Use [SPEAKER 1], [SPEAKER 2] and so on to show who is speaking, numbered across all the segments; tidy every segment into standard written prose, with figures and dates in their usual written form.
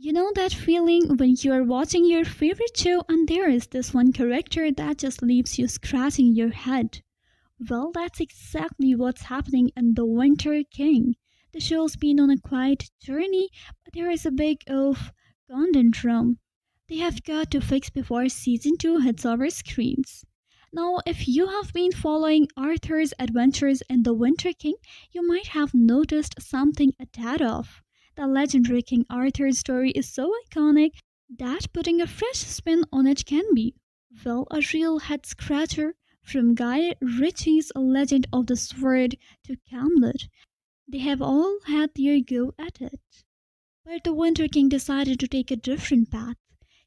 [SPEAKER 1] You know that feeling when you are watching your favorite show and there is this one character that just leaves you scratching your head? Well, that's exactly what's happening in The Winter King. The show's been on a quiet journey, but there is a big of conundrum they have got to fix before season 2 hits our screens. Now, if you have been following Arthur's adventures in The Winter King, you might have noticed something a tad off. The legendary King Arthur's story is so iconic that putting a fresh spin on it can be, well, a real head scratcher. From Guy Ritchie's Legend of the Sword to Camlet, they have all had their go at it. But the Winter King decided to take a different path,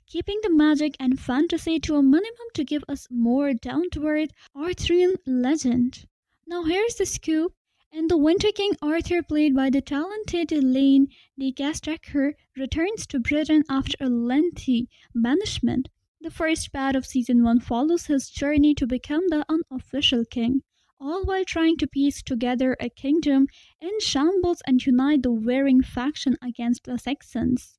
[SPEAKER 1] keeping the magic and fantasy to a minimum to give us more down to earth Arthurian legend. Now, here's the scoop. In The Winter King, Arthur, played by the talented Iain De Caestecker, returns to Britain after a lengthy banishment. The first part of season 1 follows his journey to become the unofficial king, all while trying to piece together a kingdom in shambles and unite the warring faction against the Saxons.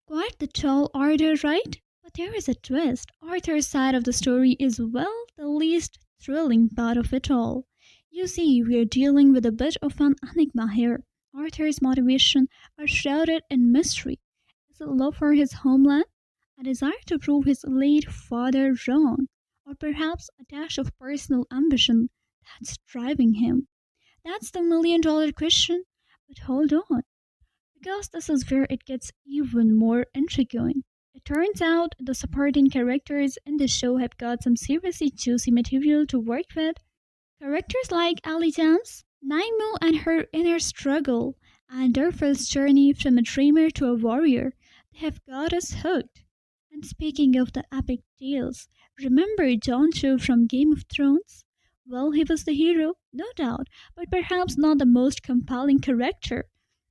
[SPEAKER 1] Quite the tall order, right? But there is a twist. Arthur's side of the story is, well, the least thrilling part of it all. You see, we're dealing with a bit of an enigma here. Arthur's motivation are shrouded in mystery. Is it love for his homeland? A desire to prove his late father wrong? Or perhaps a dash of personal ambition that's driving him? That's the million-dollar question. But hold on, because this is where it gets even more intriguing. It turns out the supporting characters in the show have got some seriously juicy material to work with. Characters like Ali Jams, Naimu and her inner struggle, and Durfell's journey from a dreamer to a warrior, they have got us hooked. And speaking of the epic tales, remember Jon Snow from Game of Thrones? Well, he was the hero, no doubt, but perhaps not the most compelling character.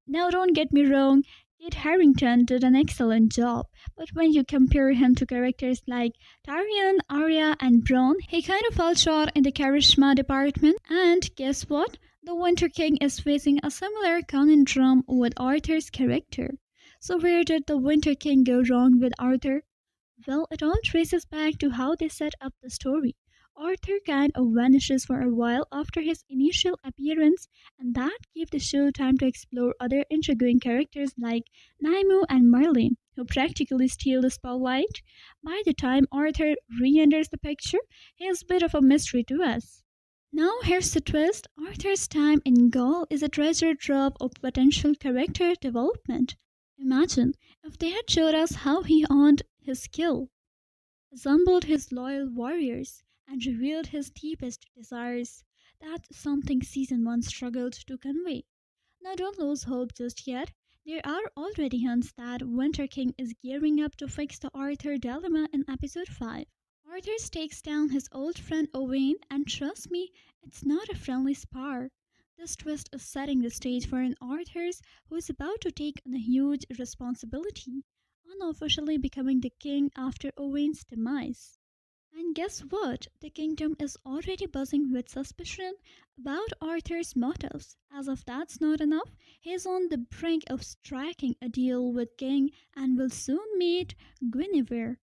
[SPEAKER 1] Now, don't get me wrong, Kit Harington did an excellent job, but when you compare him to characters like Tyrion, Arya, and Bronn, he kind of fell short in the charisma department. And guess what? The Winter King is facing a similar conundrum with Arthur's character. So, where did the Winter King go wrong with Arthur? Well, it all traces back to how they set up the story. Arthur kind of vanishes for a while after his initial appearance, and that gave the show time to explore other intriguing characters like Naimu and Merlin, who practically steal the spotlight. By the time Arthur re enters the picture, he is a bit of a mystery to us. Now, here's the twist. Arthur's time in Gaul is a treasure trove of potential character development. Imagine if they had showed us how he honed his skill, assembled his loyal warriors, and revealed his deepest desires. That's something season 1 struggled to convey. Now, don't lose hope just yet. There are already hints that Winter King is gearing up to fix the Arthur dilemma in episode 5. Arthur takes down his old friend Owain, and trust me, it's not a friendly spar. This twist is setting the stage for an Arthur who is about to take on a huge responsibility, unofficially becoming the king after Owain's demise. And guess what? The kingdom is already buzzing with suspicion about Arthur's motives. As if that's not enough, he is on the brink of striking a deal with King and will soon meet Guinevere.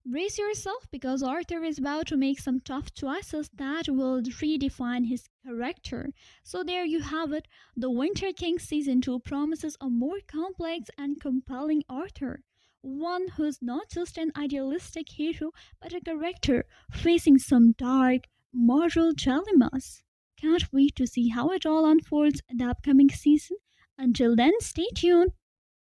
[SPEAKER 1] Brace yourself because Arthur is about to make some tough choices that will redefine his character. So there you have it. The Winter King season 2 promises a more complex and compelling Arthur. One who's not just an idealistic hero, but a character facing some dark moral dilemmas. Can't wait to see how it all unfolds in the upcoming season. Until then, stay tuned.